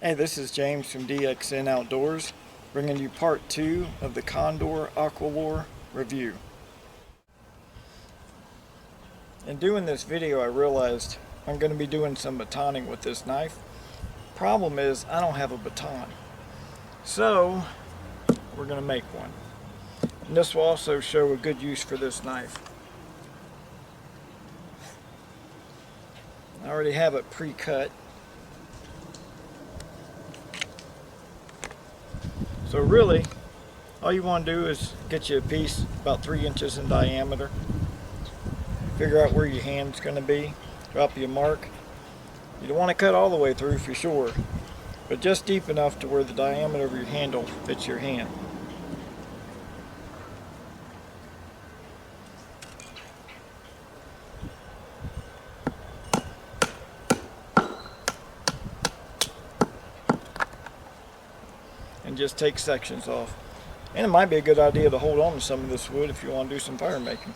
Hey, this is James from DXN Outdoors, bringing you part 2 of the Condor Aqualore review. In doing this video, I realized I'm going to be doing some batoning with this knife. Problem is, I don't have a baton. So, we're going to make one. And this will also show a good use for this knife. I already have it pre-cut. So really, all you want to do is get you a piece about 3 inches in diameter. Figure out where your hand's going to be. Drop you a mark. You don't want to cut all the way through for sure, but just deep enough to where the diameter of your handle fits your hand. And just take sections off. And it might be a good idea to hold on to some of this wood if you want to do some fire making.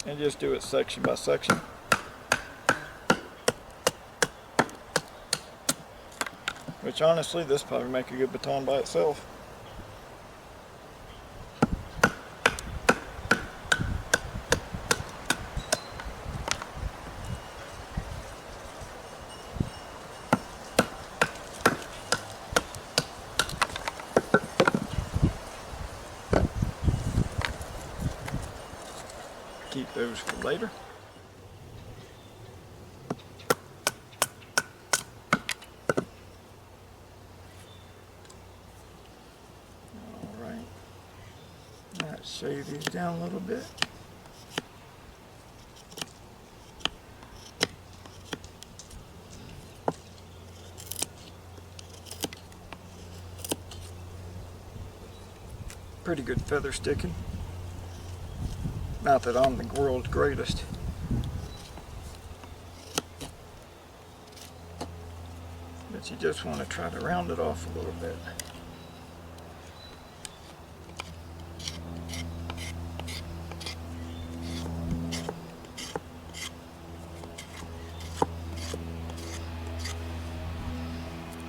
And just do it section by section. Which honestly, this probably make a good baton by itself. Keep those for later. Alright, let's shave these down a little bit. Pretty good feather sticking. Not that I'm the world's greatest. But you just want to try to round it off a little bit.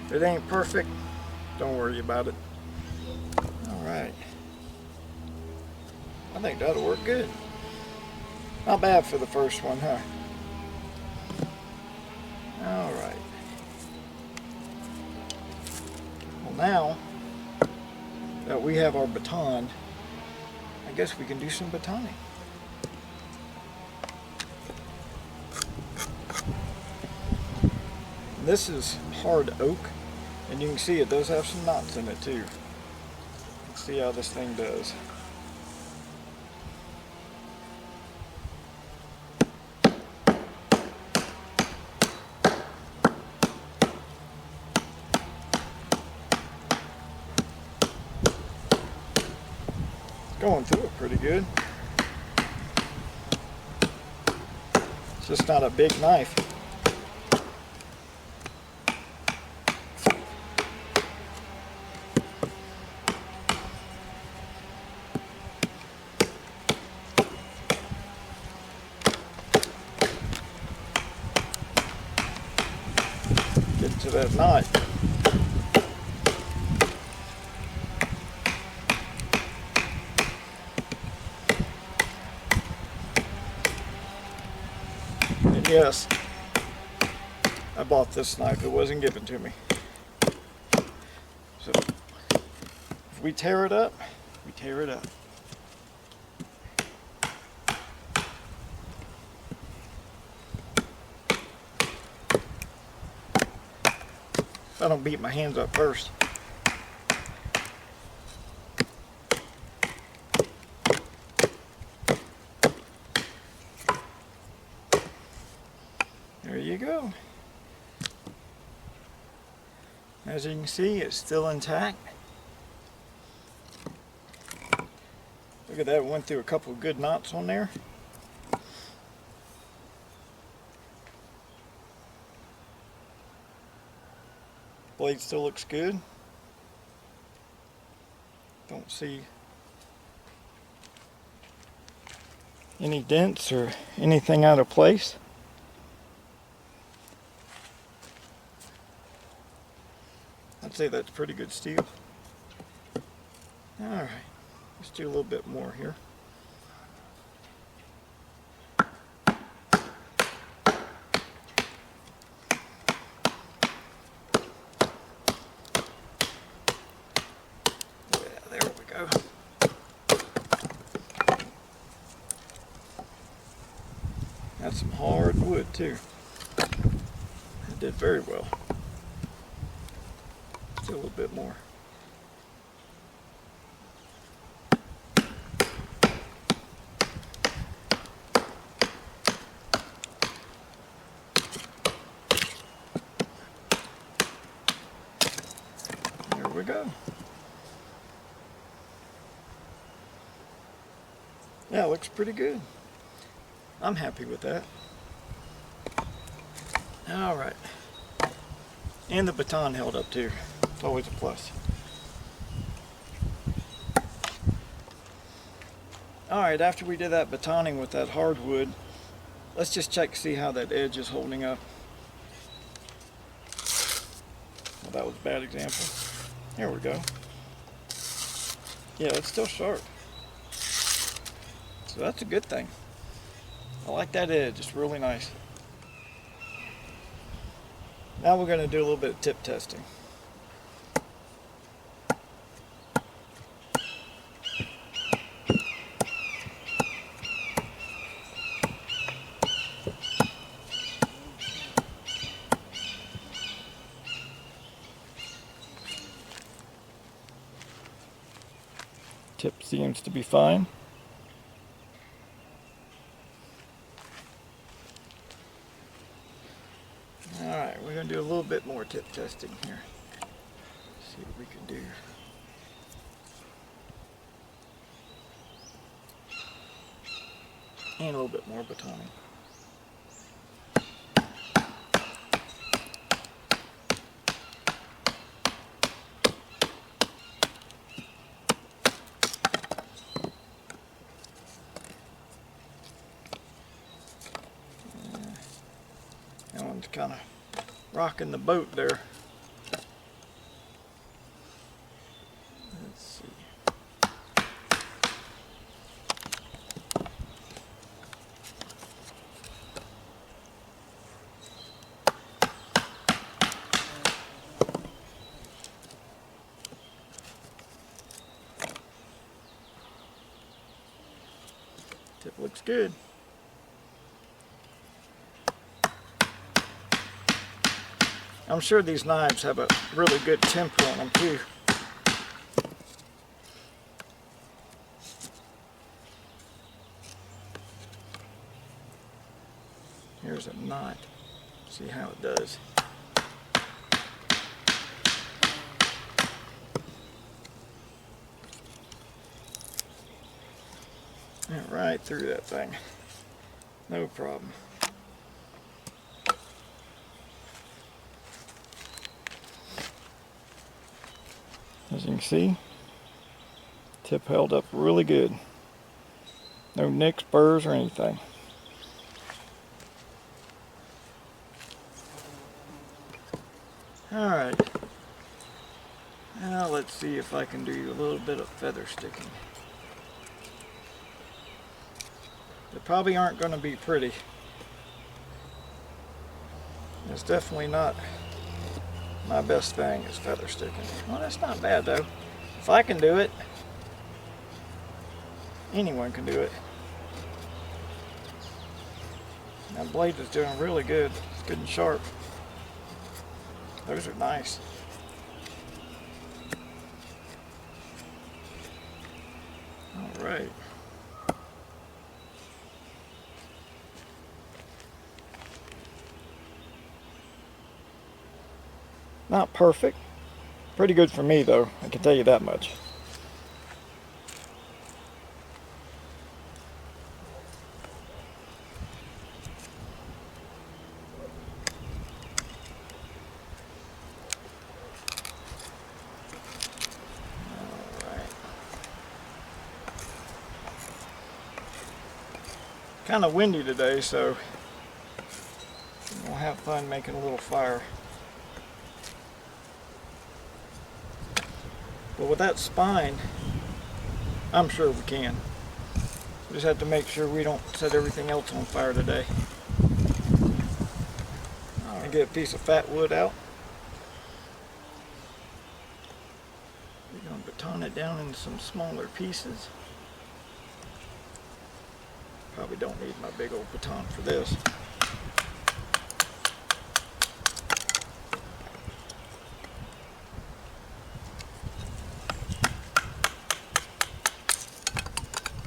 If it ain't perfect, don't worry about it. Alright. I think that'll work good. Not bad for the first one, huh? Alright. Well, now that we have our baton, I guess we can do some batoning. This is hard oak, and you can see it does have some knots in it too. Let's see how this thing does. Going through it pretty good. It's just not a big knife. Get to that knot. Yes, I bought this knife. It wasn't given to me. So, if we tear it up, we tear it up. If I don't beat my hands up first. There you go. As you can see, it's still intact. Look at that, it went through a couple of good knots on there. Blade still looks good. Don't see any dents or anything out of place. I'd say that's pretty good steel. Alright, let's do a little bit more here. Yeah, there we go. That's some hard wood too. It did very well. Still a little bit more. There we go. Yeah, it looks pretty good. I'm happy with that. All right. And the baton held up too. It's always a plus. All right, after we did that batoning with that hardwood, let's just check to see how that edge is holding up. Well, that was a bad example. There we go. Yeah, it's still sharp. So that's a good thing. I like that edge, it's really nice. Now we're going to do a little bit of tip testing. Tip seems to be fine. Alright, we're going to do a little bit more tip testing here. See what we can do. And a little bit more batoning. That one's kind of rocking the boat there. Let's see. Tip looks good. I'm sure these knives have a really good temper on them too. Here's a knot. See how it does. Went right through that thing. No problem. As you can see, tip held up really good. No nicks, burrs, or anything. Alright. Now let's see if I can do a little bit of feather sticking. They probably aren't going to be pretty. It's definitely not my best thing is feather sticking. Well, that's not bad though. If I can do it, anyone can do it. That blade is doing really good. It's good and sharp. Those are nice. All right. Not perfect. Pretty good for me though, I can tell you that much. kind of windy today, so we'll have fun making a little fire. But with that spine, I'm sure we can. We just have to make sure we don't set everything else on fire today. And get a piece of fat wood out. We're going to baton it down into some smaller pieces. Probably don't need my big old baton for this.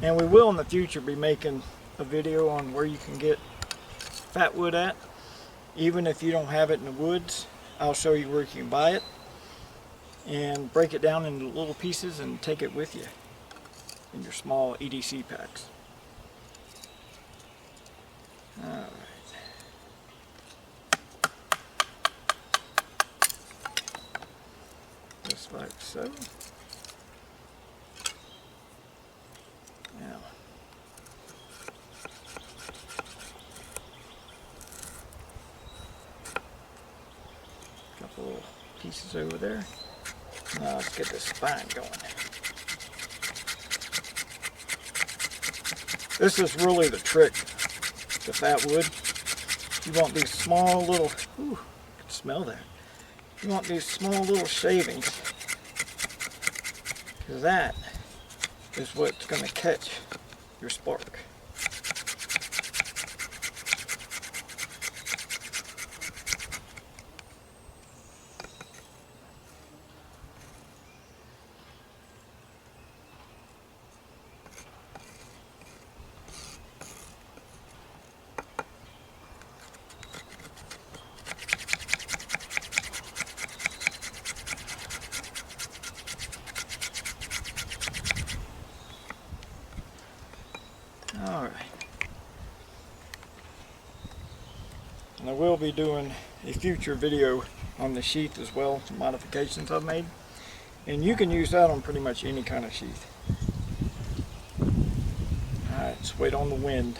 And we will in the future be making a video on where you can get fat wood at. Even if you don't have it in the woods, I'll show you where you can buy it and break it down into little pieces and take it with you in your small EDC packs. Alright. Just like so. Now, a couple little pieces over there. Now let's get the spine going. This is really the trick to fat wood. You want these small little, ooh, I can smell that. You want these small little shavings, because that is what's going to catch your spark. Alright, and I will be doing a future video on the sheath as well, some modifications I've made, and you can use that on pretty much any kind of sheath. Alright, let's wait on the wind.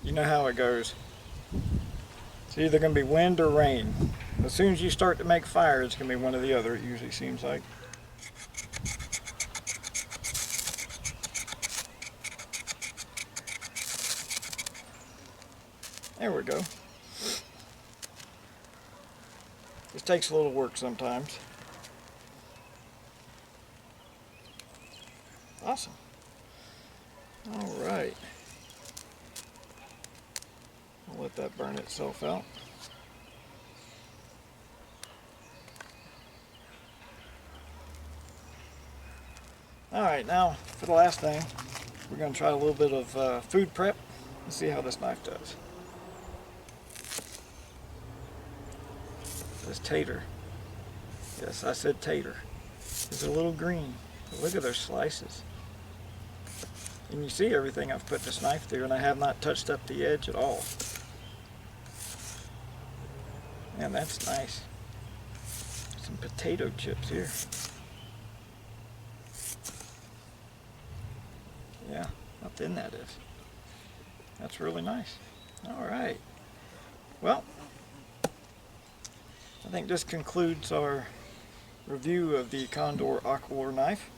You know how it goes. It's either going to be wind or rain. As soon as you start to make fire, it's going to be one or the other, it usually seems like. There we go. This takes a little work sometimes. Awesome. Alright. I'll let that burn itself out. Alright, now for the last thing, we're going to try a little bit of food prep and see how this knife does. This tater. Yes, I said tater. It's a little green. But look at their slices. And you see everything I've put this knife through, and I have not touched up the edge at all. Man, that's nice. Some potato chips here. Yeah, how thin that is. That's really nice. Alright. Well, I think this concludes our review of the Condor Aqualore knife.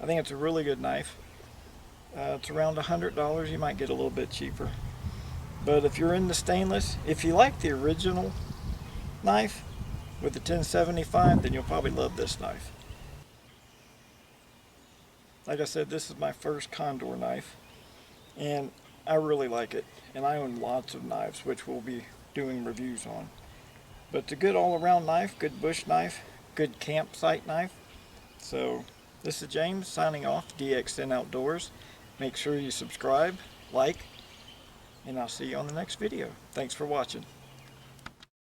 I think it's a really good knife. It's around $100. You might get a little bit cheaper. But if you're into stainless, if you like the original knife with the 1075, then you'll probably love this knife. Like I said, this is my first Condor knife, and I really like it. And I own lots of knives, which we'll be doing reviews on. But it's a good all-around knife, good bush knife, good campsite knife. So this is James signing off, DXN Outdoors. Make sure you subscribe, like, and I'll see you on the next video. Thanks for watching.